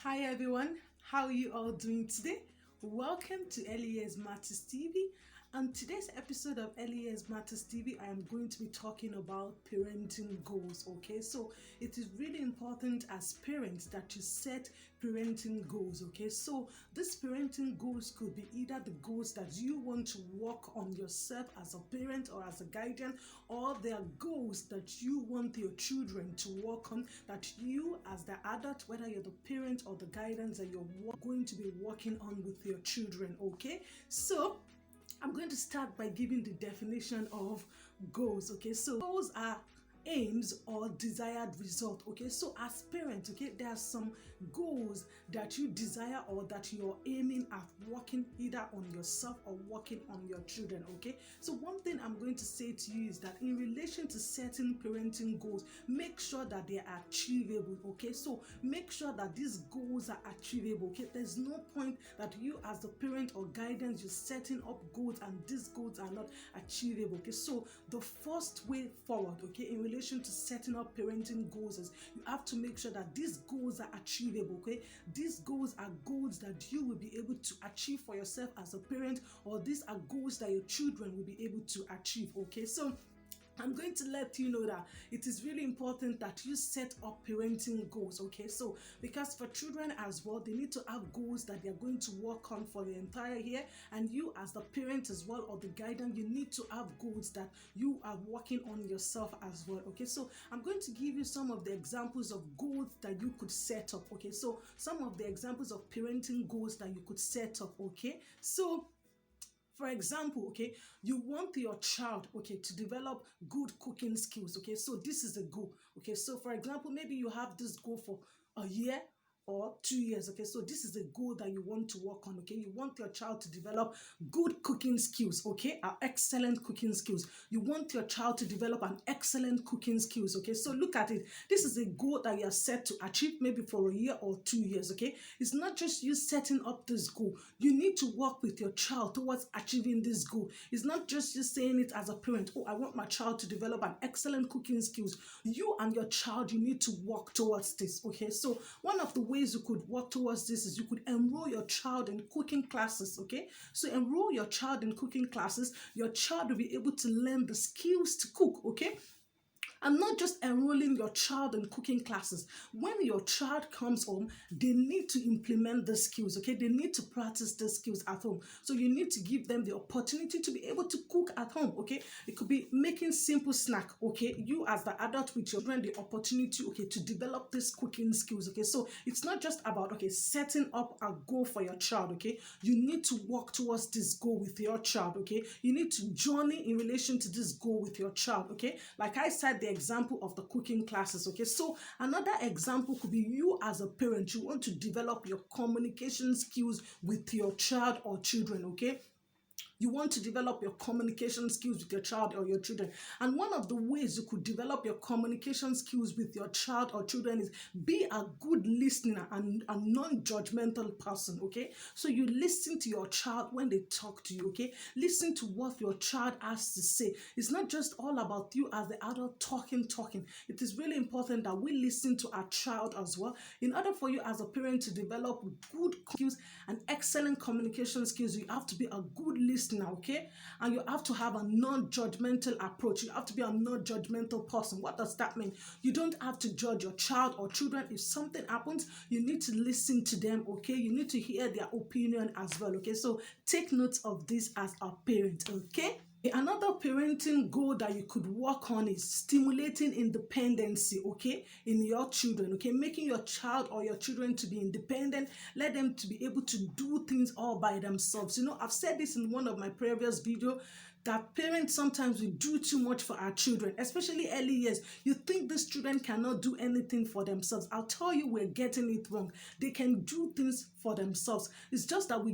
Hi everyone, how are you all doing today? Welcome to LES Matters TV. On today's episode of LES Matters TV, I am going to be talking about parenting goals. Okay, so it is really important as parents that you set parenting goals. Okay, so these parenting goals could be either the goals that you want to work on yourself as a parent or as a guardian, or they are goals that you want your children to work on, that you as the adult, whether you're the parent or the guidance, that you're going to be working on with your children. Okay, so I'm going to start by giving the definition of goals. Okay, so goals are aims or desired result. Okay, so as parents, okay, there are some goals that you desire or that you're aiming at working either on yourself or working on your children. Okay, so one thing I'm going to say to you is that in relation to certain parenting goals, make sure that they are achievable. Okay, so make sure that these goals are achievable. Okay, there's no point that you as the parent or guidance, you're setting up goals and these goals are not achievable. Okay, so the first way forward, okay, in relation to setting up parenting goals is you have to make sure that these goals are achievable. Okay, these goals are goals that you will be able to achieve for yourself as a parent, or these are goals that your children will be able to achieve. Okay, so I'm going to let you know that it is really important that you set up parenting goals. Okay, so because for children as well, they need to have goals that they're going to work on for the entire year, and you as the parent as well or the guardian, you need to have goals that you are working on yourself as well. Okay, so I'm going to give you some of the examples of goals that you could set up. Okay, so some of the examples of parenting goals that you could set up. Okay, so for example, okay, you want your child, okay, to develop good cooking skills. Okay, so this is a goal. Okay, so for example, maybe you have this goal for a year or 2 years. Okay, so this is a goal that you want to work on. Okay, you want your child to develop good cooking skills. Okay, excellent cooking skills. You want your child to develop an excellent cooking skills. Okay, so look at it. This is a goal that you are set to achieve maybe for a year or 2 years. Okay, it's not just you setting up this goal. You need to work with your child towards achieving this goal. It's not just you saying it as a parent. Oh, I want my child to develop an excellent cooking skills. You and your child, you need to work towards this. Okay, so one of the ways you could work towards this is you could enroll your child in cooking classes. Okay, so enroll your child in cooking classes. Your child will be able to learn the skills to cook. Okay, and not just enrolling your child in cooking classes. When your child comes home, they need to implement the skills. Okay, they need to practice the skills at home. So you need to give them the opportunity to be able to cook at home. Okay, it could be making simple snack. Okay, you as the adult with your children the opportunity, okay, to develop these cooking skills. Okay, so it's not just about, okay, setting up a goal for your child. Okay, you need to work towards this goal with your child. Okay, you need to journey in relation to this goal with your child. Okay, like I said, the example of the cooking classes. Okay, so another example could be you as a parent, you want to develop your communication skills with your child or children. Okay, you want to develop your communication skills with your child or your children. And one of the ways you could develop your communication skills with your child or children is be a good listener and a non-judgmental person. Okay, so you listen to your child when they talk to you. Okay, listen to what your child has to say. It's not just all about you as the adult talking. It is really important that we listen to our child as well. In order for you as a parent to develop good skills and excellent communication skills, you have to be a good listener. Okay, and you have to have a non-judgmental approach. You have to be a non-judgmental person. What does that mean? You don't have to judge your child or children. If something happens, you need to listen to them. Okay, you need to hear their opinion as well. Okay, so take note of this as a parent. Okay, another parenting goal that you could work on is stimulating independency, okay, in your children. Okay, making your child or your children to be independent. Let them to be able to do things all by themselves. You know, I've said this in one of my previous videos, that parents sometimes we do too much for our children, especially early years. You think these children cannot do anything for themselves. I'll tell you, we're getting it wrong. They can do things for themselves. It's just that we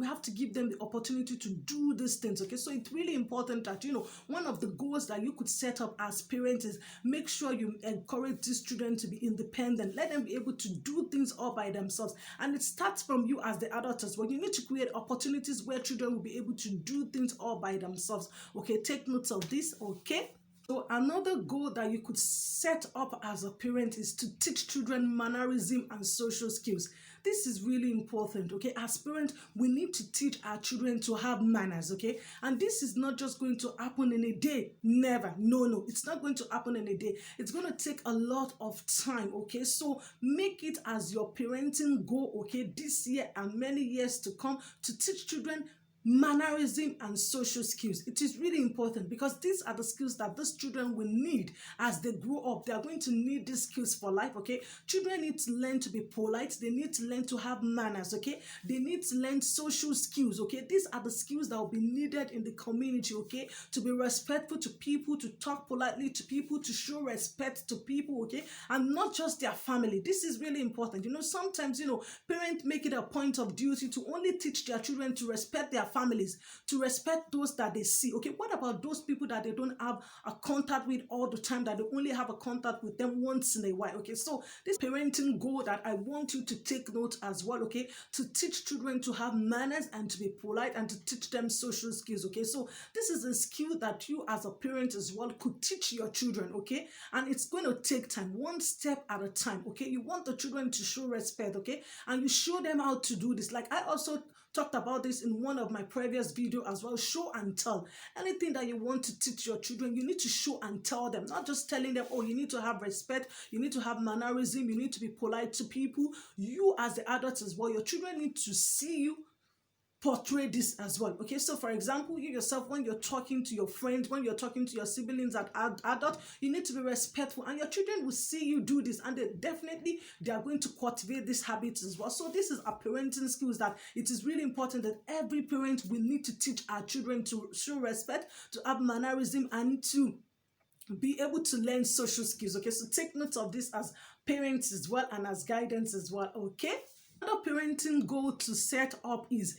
have to give them the opportunity to do these things. Okay, so it's really important that, you know, one of the goals that you could set up as parents is make sure you encourage these children to be independent. Let them be able to do things all by themselves. And it starts from you as the adult as well. You need to create opportunities where children will be able to do things all by themselves. Okay, take notes of this. Okay, So another goal that you could set up as a parent is to teach children mannerism and social skills. This is really important, okay? As parents, we need to teach our children to have manners, okay? And this is not just going to happen in a day. Never. No. It's not going to happen in a day. It's going to take a lot of time, okay? So make it as your parenting goal, okay, this year and many years to come, to teach children mannerism and social skills. It is really important because these are the skills that these children will need as they grow up. They are going to need these skills for life, okay? Children need to learn to be polite. They need to learn to have manners, okay? They need to learn social skills, okay? These are the skills that will be needed in the community, okay? To be respectful to people, to talk politely to people, to show respect to people, okay? And not just their family. This is really important. Sometimes, parents make it a point of duty to only teach their children to respect their families, to respect those that they see. Okay, what about those people that they don't have a contact with all the time, that they only have a contact with them once in a while? Okay, so this parenting goal that I want you to take note as well, okay, to teach children to have manners and to be polite and to teach them social skills. Okay, so this is a skill that you as a parent as well could teach your children, okay, and it's going to take time, one step at a time. Okay, you want the children to show respect, okay, and you show them how to do this. Like I also talked about this in one of my previous video as well. Show and tell. Anything that you want to teach your children, you need to show and tell them, not just telling them, oh, you need to have respect, you need to have mannerism, you need to be polite to people. You as the adults as well, your children need to see you portray this as well. Okay, so for example, you yourself, when you're talking to your friends, when you're talking to your siblings at adult, you need to be respectful, and your children will see you do this, and they are going to cultivate this habit as well. So this is a parenting skills that it is really important that every parent will need to teach our children to show respect, to have mannerism, and to be able to learn social skills. Okay, so take note of this as parents as well and as guidance as well. Okay, another parenting goal to set up is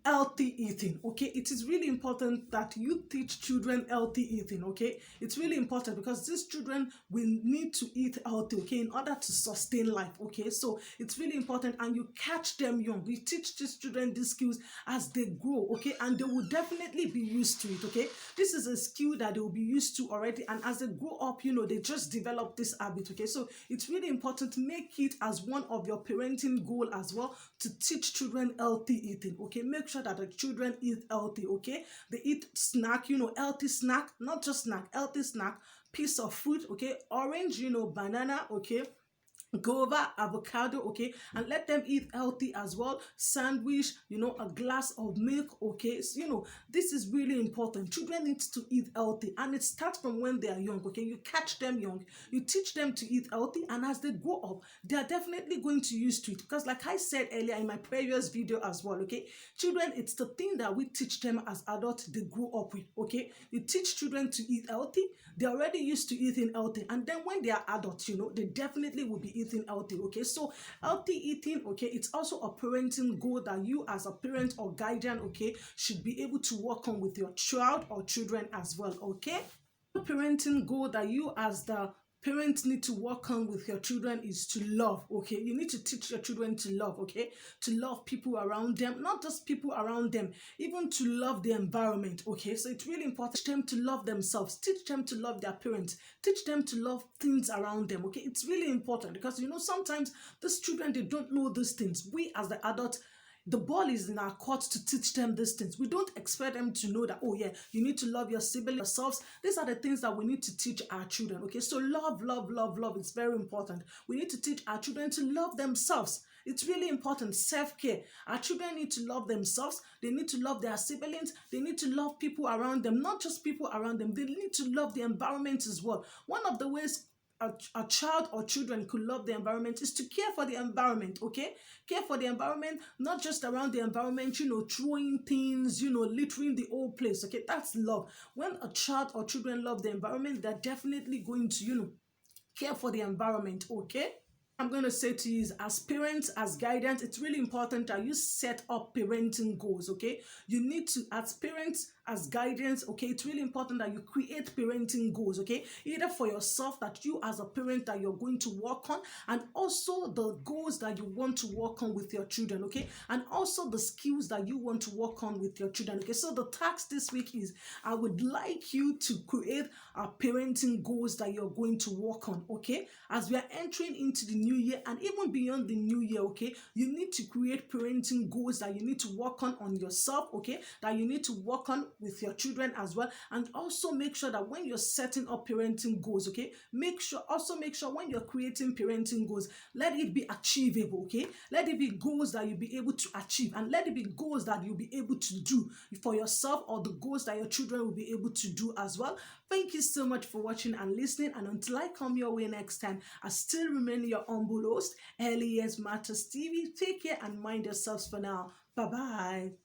healthy eating. Okay, it is really important that you teach children healthy eating. Okay, it's really important because these children will need to eat healthy, okay, in order to sustain life. Okay, so it's really important, and you catch them young. You teach these children these skills as they grow, okay, and they will definitely be used to it. Okay, this is a skill that they will be used to already, and as they grow up, they just develop this habit. Okay, so it's really important to make it as one of your parenting goal as well, to teach children healthy eating. Okay, make sure that the children eat healthy. Okay, they eat snack, healthy snack, not just snack, healthy snack, piece of fruit, okay, orange, banana, okay, guava, avocado, okay, and let them eat healthy as well. Sandwich, a glass of milk, okay. So, this is really important. Children need to eat healthy, and it starts from when they are young. Okay, you catch them young, you teach them to eat healthy, and as they grow up, they are definitely going to use to it. Because like I said earlier in my previous video as well, okay, children, it's the thing that we teach them as adults they grow up with. Okay, you teach children to eat healthy, they're already used to eating healthy, and then when they are adults, they definitely will be eating healthy. Okay, so healthy eating, okay, it's also a parenting goal that you as a parent or guardian, okay, should be able to work on with your child or children as well. Okay, the parenting goal that you as the parents need to work on with your children is to love. Okay, you need to teach your children to love. Okay, to love people around them, not just people around them, even to love the environment. Okay, so it's really important. Teach them to love themselves, teach them to love their parents, teach them to love things around them. Okay, it's really important because sometimes these children, they don't know these things. We as the adults, the ball is in our court to teach them these things. We don't expect them to know that, oh yeah, you need to love your siblings, yourselves. These are the things that we need to teach our children. Okay, so love is very important. We need to teach our children to love themselves. It's really important. Self-care. Our children need to love themselves. They need to love their siblings. They need to love people around them, not just people around them. They need to love the environment as well. One of the ways a child or children could love the environment is to care for the environment. Okay, care for the environment, not just around the environment, throwing things, littering the whole place. Okay, that's love. When a child or children love the environment, they're definitely going to care for the environment. Okay, I'm going to say to you is, as parents, as guidance, it's really important that you set up parenting goals. Okay, you need to, as parents, as guidance. Okay, it's really important that you create parenting goals, okay, either for yourself, that you as a parent that you're going to work on, and also the goals that you want to work on with your children, okay, and also the skills that you want to work on with your children. Okay, so the task this week is, I would like you to create parenting goals that you're going to work on. Okay, as we are entering into the new year and even beyond the new year, okay, you need to create parenting goals that you need to work on yourself, okay, that you need to work on with your children as well. And also make sure that when you're setting up parenting goals, okay, make sure when you're creating parenting goals, let it be achievable. Okay, let it be goals that you'll be able to achieve, and let it be goals that you'll be able to do for yourself, or the goals that your children will be able to do as well. Thank you so much for watching and listening, and until I come your way next time, I still remain your humble host, Early Years Matters TV. Take care and mind yourselves for now. Bye bye.